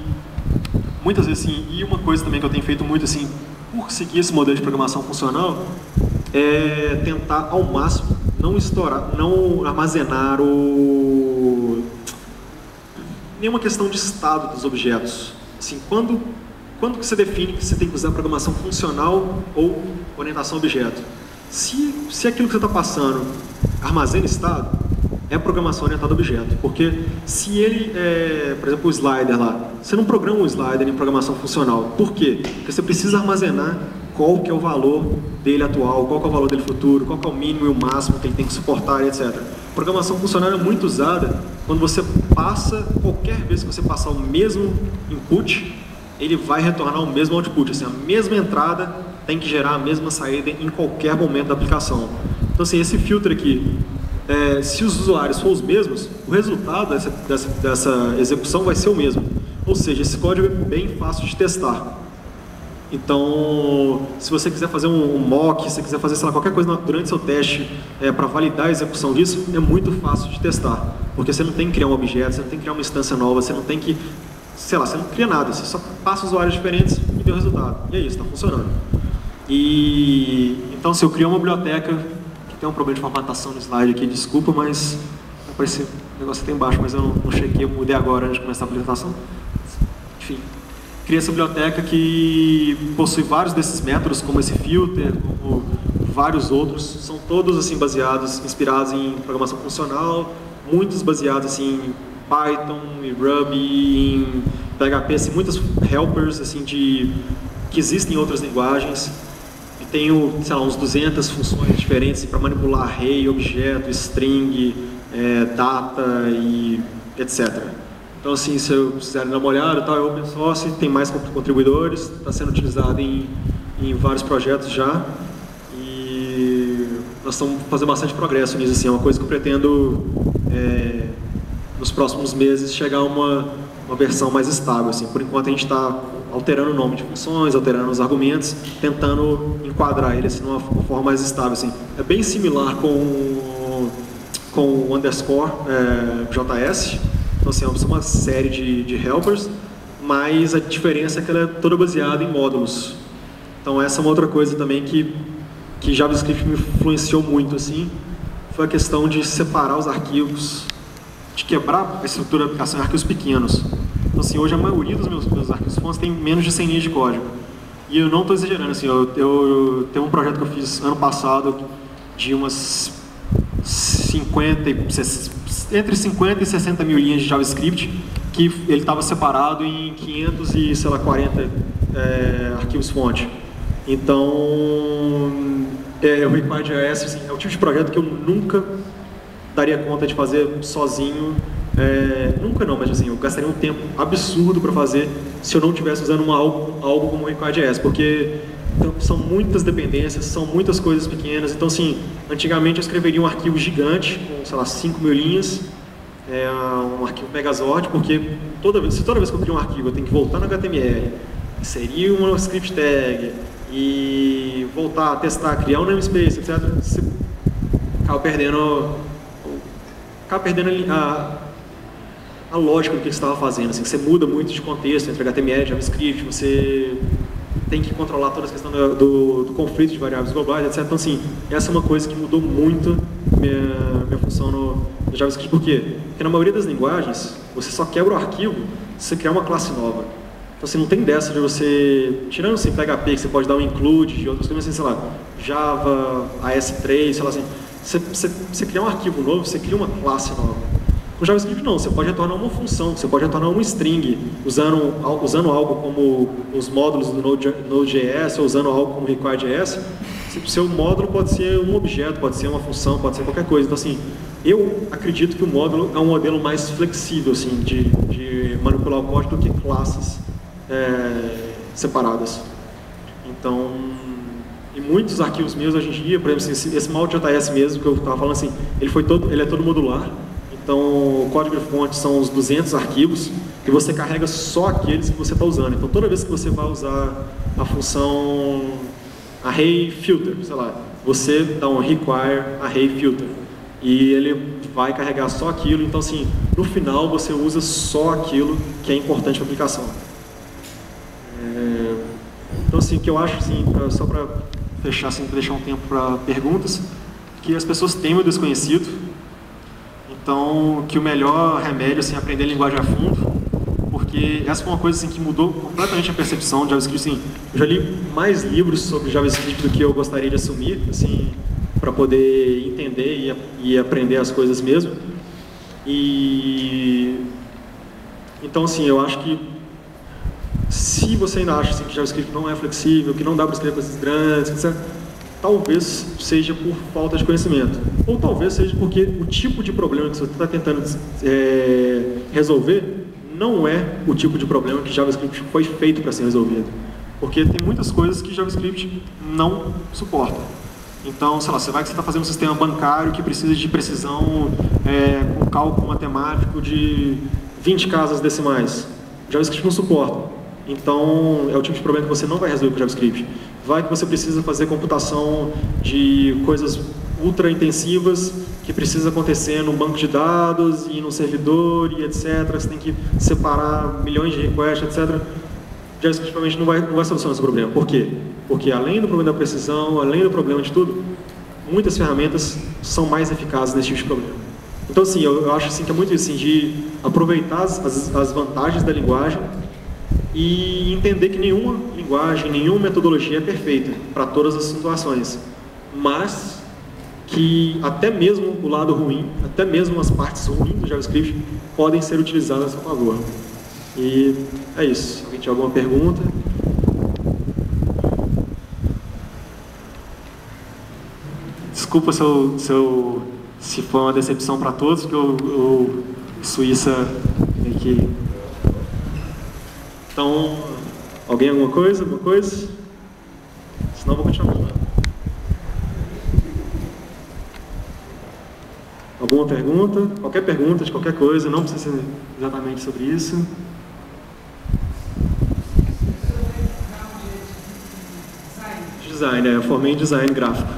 S1: muitas vezes, assim, e uma coisa também que eu tenho feito muito, assim, por seguir esse modelo de programação funcional, é tentar ao máximo não armazenar nenhuma questão de estado dos objetos. Assim, quando que você define que você tem que usar programação funcional ou orientação a objeto? Se aquilo que você está passando armazena estado, é programação orientada a objeto. Porque se ele, por exemplo, o slider lá, você não programa um slider em programação funcional. Por quê? Porque você precisa armazenar qual que é o valor dele atual, qual que é o valor dele futuro, qual que é o mínimo e o máximo que ele tem que suportar, etc. Programação funcional é muito usada quando você passa, qualquer vez que você passar o mesmo input, ele vai retornar o mesmo output. Assim, a mesma entrada tem que gerar a mesma saída em qualquer momento da aplicação. Então, assim, esse filtro aqui, se os usuários forem os mesmos, o resultado dessa execução vai ser o mesmo. Ou seja, esse código é bem fácil de testar. Então, se você quiser fazer um mock, se você quiser fazer, sei lá, qualquer coisa durante seu teste para validar a execução disso, é muito fácil de testar. Porque você não tem que criar um objeto, você não tem que criar uma instância nova, você não tem que, sei lá, você não cria nada, você só passa usuários diferentes e vê o resultado. E é isso, está funcionando. Então, se eu criar uma biblioteca, que tem um problema de formatação no slide aqui, desculpa, mas aparece o negócio aqui embaixo, mas eu não chequei, eu mudei agora antes de começar a apresentação. Enfim. criei essa biblioteca que possui vários desses métodos, como esse filter, como vários outros. São todos assim baseados, inspirados em programação funcional, muitos baseados assim em Python, em Ruby, em PHP, assim, muitas helpers assim que existem em outras linguagens. E tenho, sei lá, uns 200 funções diferentes para manipular array, objeto, string, data e etc. Então, assim, se eu quiser dar uma olhada, tá, é open source, tem mais contribuidores, está sendo utilizado em vários projetos já. E nós estamos fazendo bastante progresso nisso, assim, é uma coisa que eu pretendo, nos próximos meses, chegar a uma versão mais estável, assim. Por enquanto, a gente está alterando o nome de funções, alterando os argumentos, tentando enquadrar eles assim, numa forma mais estável, assim. É bem similar com o underscore JS. Então, assim, é uma série de helpers, mas a diferença é que ela é toda baseada em módulos. Então, essa é uma outra coisa também que JavaScript me influenciou muito, assim, foi a questão de separar os arquivos, de quebrar a estrutura da aplicação em arquivos pequenos. Então, assim, hoje a maioria dos meus arquivos fontes tem menos de 100 linhas de código. E eu não estou exagerando, assim, eu tenho um projeto que eu fiz ano passado de umas entre 50 e 60 mil linhas de JavaScript, que ele estava separado em 500 e, sei lá, 40 arquivos fonte. Então, o Require.js assim, é o tipo de projeto que eu nunca daria conta de fazer sozinho. Nunca não, mas assim, eu gastaria um tempo absurdo para fazer se eu não estivesse usando algo como o Require.js, porque então, são muitas dependências, são muitas coisas pequenas. Então, assim, antigamente eu escreveria um arquivo gigante, com, sei lá, 5 mil linhas, um arquivo Megazord, porque toda vez que eu crio um arquivo, eu tenho que voltar no HTML, inserir uma script tag, e voltar a testar, criar um namespace, etc. Você acaba perdendo a lógica do que você estava fazendo. Assim, você muda muito de contexto entre HTML e JavaScript, você tem que controlar toda a questão do conflito de variáveis globais, etc. Então, assim, essa é uma coisa que mudou muito minha função no JavaScript. Por quê? Porque na maioria das linguagens, você só quebra o arquivo se você criar uma classe nova. Então, assim, não tem dessa de você, tirando assim, PHP, que você pode dar um include, de outras coisas, assim, sei lá, Java, AS3, sei lá, assim, você criar um arquivo novo, você cria uma classe nova. Com JavaScript não, você pode retornar uma função, você pode retornar uma string, usando algo como os módulos do Node.js, ou usando algo como Require.js. Seu módulo pode ser um objeto, pode ser uma função, pode ser qualquer coisa. Então, assim, eu acredito que o módulo é um modelo mais flexível, assim, de manipular o código do que classes separadas. Então, em muitos arquivos meus hoje em dia, por exemplo, esse Malt.js mesmo, que eu estava falando assim, ele é todo modular. Então, o código-fonte são os 200 arquivos e você carrega só aqueles que você está usando. Então, toda vez que você vai usar a função ArrayFilter, sei lá, você dá um require ArrayFilter e ele vai carregar só aquilo. Então, assim, no final você usa só aquilo que é importante para a aplicação. Então, assim, o que eu acho, assim, só para fechar, assim, para deixar um tempo para perguntas, que as pessoas temem o desconhecido. Então, que o melhor remédio assim, é aprender a linguagem a fundo, porque essa foi uma coisa assim, que mudou completamente a percepção de JavaScript. Assim, eu já li mais livros sobre JavaScript do que eu gostaria de assumir, assim, para poder entender e aprender as coisas mesmo. Então, assim, eu acho que se você ainda acha assim, que JavaScript não é flexível, que não dá para escrever coisas grandes, etc., talvez seja por falta de conhecimento. Ou talvez seja porque o tipo de problema que você está tentando resolver não é o tipo de problema que JavaScript foi feito para ser resolvido. Porque tem muitas coisas que JavaScript não suporta. Então, sei lá, você está fazendo um sistema bancário que precisa de precisão com cálculo matemático de 20 casas decimais. JavaScript não suporta. Então, é o tipo de problema que você não vai resolver com JavaScript. Vai que você precisa fazer computação de coisas ultra intensivas que precisa acontecer num banco de dados e num servidor e etc. Você tem que separar milhões de requests, etc. JavaScript provavelmente não vai solucionar esse problema. Por quê? Porque além do problema da precisão, além do problema de tudo, muitas ferramentas são mais eficazes nesse tipo de problema. Então, assim, eu acho assim, que é muito isso, assim, de aproveitar as vantagens da linguagem e entender que nenhuma linguagem, nenhuma metodologia é perfeita para todas as situações, mas que até mesmo o lado ruim, até mesmo as partes ruins do JavaScript podem ser utilizadas a seu favor. E é isso. Alguém tinha alguma pergunta? Desculpa se foi uma decepção para todos, porque o Suíça meio que... Então, alguém alguma coisa? Alguma coisa? Senão eu vou continuar falando. Alguma pergunta? Qualquer pergunta de qualquer coisa, não precisa ser exatamente sobre isso. Design, eu formei em design gráfico.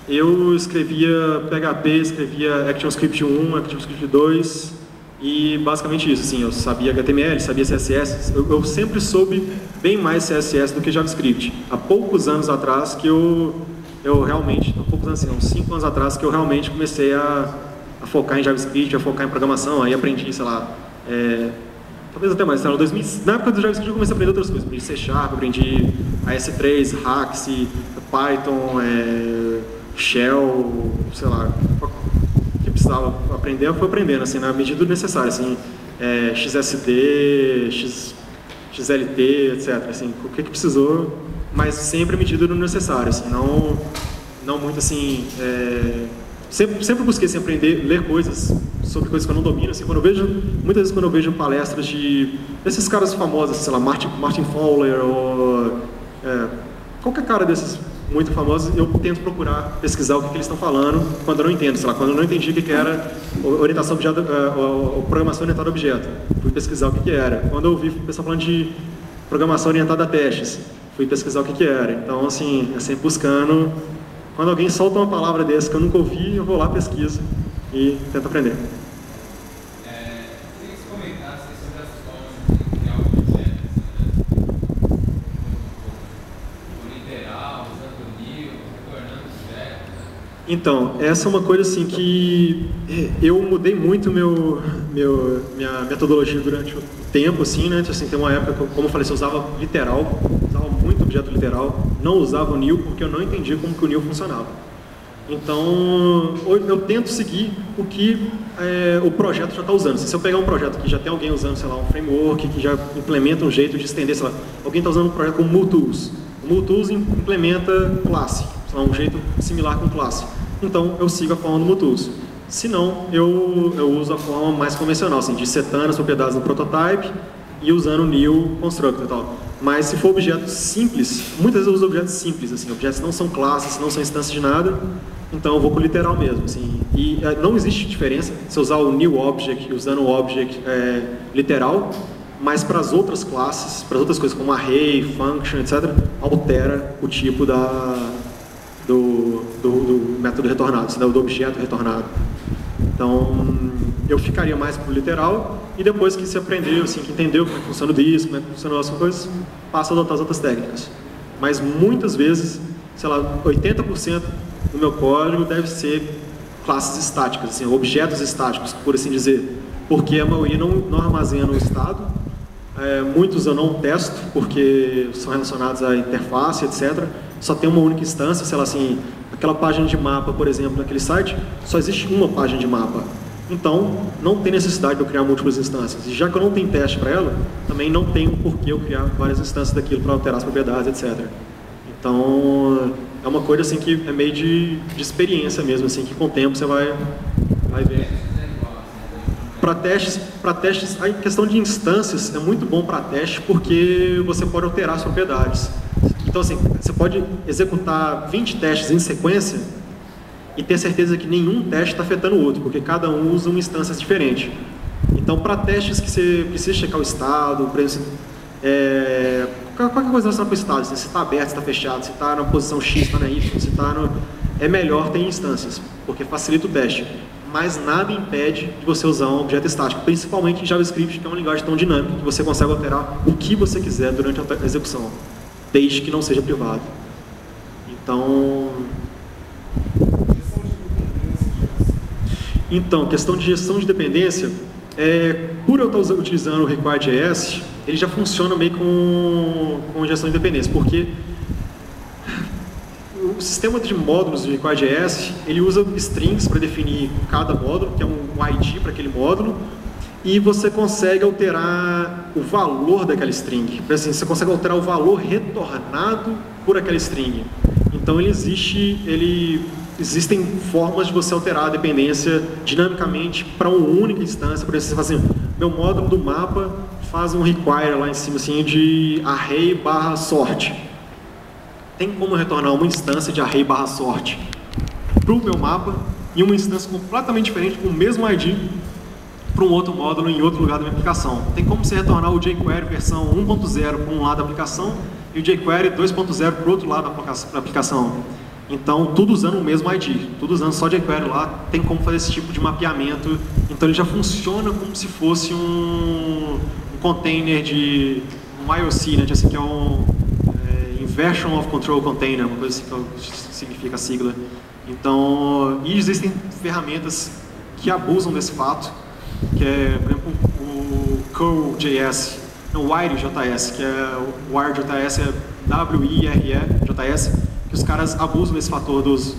S1: Eu escrevia PHP, escrevia ActionScript 1, ActionScript 2 e basicamente isso, assim, eu sabia HTML, sabia CSS, eu sempre soube bem mais CSS do que JavaScript. Há poucos anos atrás que eu realmente, há poucos anos, assim, uns 5 anos atrás que eu realmente comecei a focar em JavaScript, a focar em programação, aí aprendi, sei lá, talvez até mais, sei lá, na época do JavaScript eu comecei a aprender outras coisas, aprendi C#, aprendi AS3, Rax, Python, Shell, sei lá, o que precisava aprender, eu fui aprendendo, assim, na medida do necessário, assim, XSD, XLT, etc, assim, o que precisou, mas sempre à medida do necessário, assim, não muito, assim, sempre busquei, assim, aprender, ler coisas sobre coisas que eu não domino, assim, muitas vezes quando eu vejo palestras desses caras famosos, sei lá, Martin Fowler, ou qualquer cara desses muito famosos, eu tento procurar pesquisar o que eles estão falando quando eu não entendo, sei lá, quando eu não entendi o que era orientação objeto, programação orientada a objeto, fui pesquisar o que era. Quando eu ouvi o pessoal falando de programação orientada a testes, fui pesquisar o que era. Então, assim, é sempre buscando. Quando alguém solta uma palavra dessa que eu nunca ouvi, eu vou lá, pesquiso e tento aprender. Então, essa é uma coisa assim que eu mudei muito minha metodologia durante o tempo, assim, né? Assim, tem uma época, como eu falei, eu usava literal, usava muito objeto literal, não usava o nil porque eu não entendia como que o nil funcionava. Então, eu tento seguir o que o projeto já está usando. Se eu pegar um projeto que já tem alguém usando, sei lá, um framework, que já implementa um jeito de estender, sei lá, alguém está usando um projeto como MulTools. O MulTools implementa classe, sei lá, um jeito similar com classe. Então, eu sigo a forma do MulTools. Se não, eu uso a forma mais convencional, assim, de setando as propriedades no prototype e usando o new constructor e tal. Mas se for objetos simples, muitas vezes eu uso objetos simples, assim, objetos não são classes, não são instâncias de nada, então eu vou com o literal mesmo, assim. E não existe diferença se eu usar o new object usando o object literal, mas para as outras classes, para as outras coisas como array, function, etc., altera o tipo do método retornado, do objeto retornado. Então, eu ficaria mais para o literal e depois que se aprendeu, assim, que entendeu como é que funciona o disco, como é que funciona as coisas, passa a adotar as outras técnicas. Mas muitas vezes, sei lá, 80% do meu código deve ser classes estáticas, assim, objetos estáticos, por assim dizer, porque a maioria não armazena o estado. Muitos eu não testo, porque são relacionados à interface, etc. Só tem uma única instância, sei lá, assim, aquela página de mapa, por exemplo, naquele site, só existe uma página de mapa. Então, não tem necessidade de eu criar múltiplas instâncias. E já que eu não tenho teste para ela, também não tenho por que eu criar várias instâncias daquilo para alterar as propriedades, etc. Então, é uma coisa assim que é meio de experiência mesmo, assim, que com o tempo você vai ver. Para testes, a questão de instâncias é muito bom para teste porque você pode alterar as propriedades. Então, assim, você pode executar 20 testes em sequência e ter certeza que nenhum teste está afetando o outro, porque cada um usa uma instância diferente. Então, para testes que você precisa checar o estado, por exemplo, qualquer coisa relacionada com o estado, se está aberto, se está fechado, se está na posição X, se está na Y, se está no... É melhor ter instâncias, porque facilita o teste. Mas nada impede de você usar um objeto estático, principalmente em JavaScript, que é uma linguagem tão dinâmica que você consegue alterar o que você quiser durante a execução, desde que não seja privado. Então, questão de gestão de dependência, Por eu estar utilizando o Require.js, ele já funciona meio com gestão de dependência, porque o sistema de módulos do Require.js, ele usa strings para definir cada módulo, que é um ID para aquele módulo, e você consegue alterar o valor daquela string. Assim, você consegue alterar o valor retornado por aquela string. Então existem formas de você alterar a dependência dinamicamente para uma única instância. Por exemplo, você fala assim, meu módulo do mapa faz um require lá em cima assim, de array/sort. Tem como retornar uma instância de array/sort para o meu mapa e uma instância completamente diferente com o mesmo ID para um outro módulo em outro lugar da minha aplicação. Tem como você retornar o jQuery versão 1.0 para um lado da aplicação e o jQuery 2.0 para o outro lado da aplicação. Então, tudo usando o mesmo ID, tudo usando só jQuery lá, tem como fazer esse tipo de mapeamento. Então, ele já funciona como se fosse um container de um IOC, né, assim, que é um Inversion of Control Container, uma coisa assim que significa a sigla. Então, e existem ferramentas que abusam desse fato, que é, por exemplo, o Curl.js, o Wire.js, que é o Wire.js, é WIRE.js, que os caras abusam desse fator dos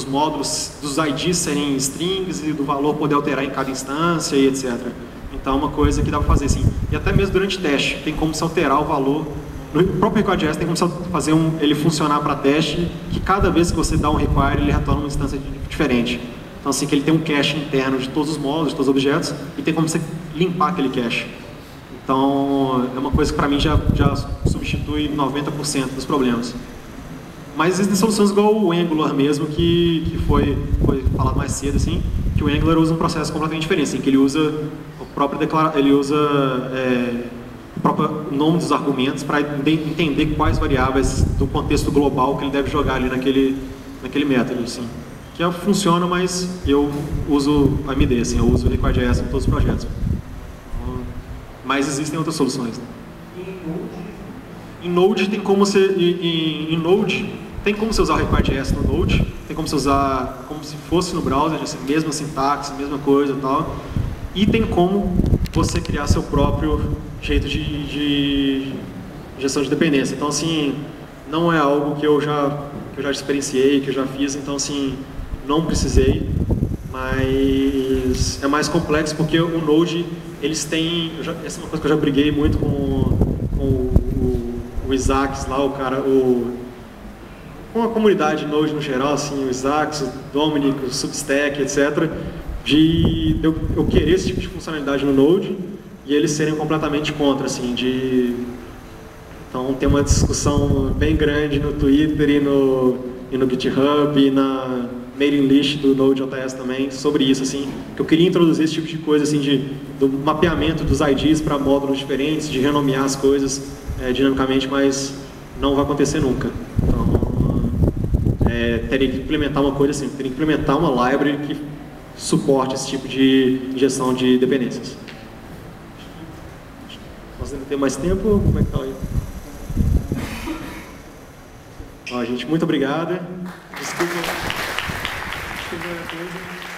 S1: módulos, dos IDs serem strings e do valor poder alterar em cada instância e etc. Então é uma coisa que dá para fazer assim. E até mesmo durante teste, tem como se alterar o valor. No próprio Require.js tem como se fazer ele funcionar para teste, que cada vez que você dá um require, ele retorna uma instância diferente. Então assim, que ele tem um cache interno de todos os módulos, de todos os objetos, e tem como você limpar aquele cache. Então é uma coisa que para mim já substitui 90% dos problemas. Mas existem soluções igual o Angular mesmo, que foi falado mais cedo, assim, que o Angular usa um processo completamente diferente, assim, que ele usa o próprio o próprio nome dos argumentos para entender quais variáveis do contexto global que ele deve jogar ali naquele método, assim. Que funciona, mas eu uso a AMD, assim, eu uso o Require.js em todos os projetos. Mas existem outras soluções. Em Node tem como você... Em Node tem como você usar o Require.js no Node, tem como você usar como se fosse no browser, assim, mesma sintaxe, mesma coisa e tal. E tem como você criar seu próprio jeito de gestão de dependência. Então, assim, não é algo que eu já experienciei, que eu já fiz, então, assim, não precisei. Mas é mais complexo porque o Node, eles têm... essa é uma coisa que eu já briguei muito com o Isaacs lá, com a comunidade Node no geral, assim, o Isaacs, o Dominic, o Substack, etc., de eu querer esse tipo de funcionalidade no Node e eles serem completamente contra, assim, Então tem uma discussão bem grande no Twitter e no GitHub e na mailing list do Node.js também sobre isso, assim, que eu queria introduzir esse tipo de coisa, assim, do mapeamento dos IDs para módulos diferentes, de renomear as coisas dinamicamente, mas não vai acontecer nunca. Então, teria que implementar uma coisa assim, teria que implementar uma library que suporte esse tipo de injeção de dependências. Nós ainda temos mais tempo? Como é que está aí? Ó, gente, muito obrigado. Desculpa a coisa.